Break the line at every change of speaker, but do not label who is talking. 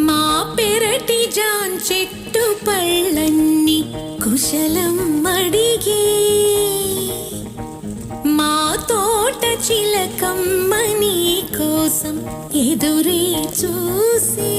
మా పెరటి జాన్ చెట్టు పళ్ళన్ని కుశలం అడిగి మా తోట చిలకమ్మ నీ కోసం ఎదురే చూసి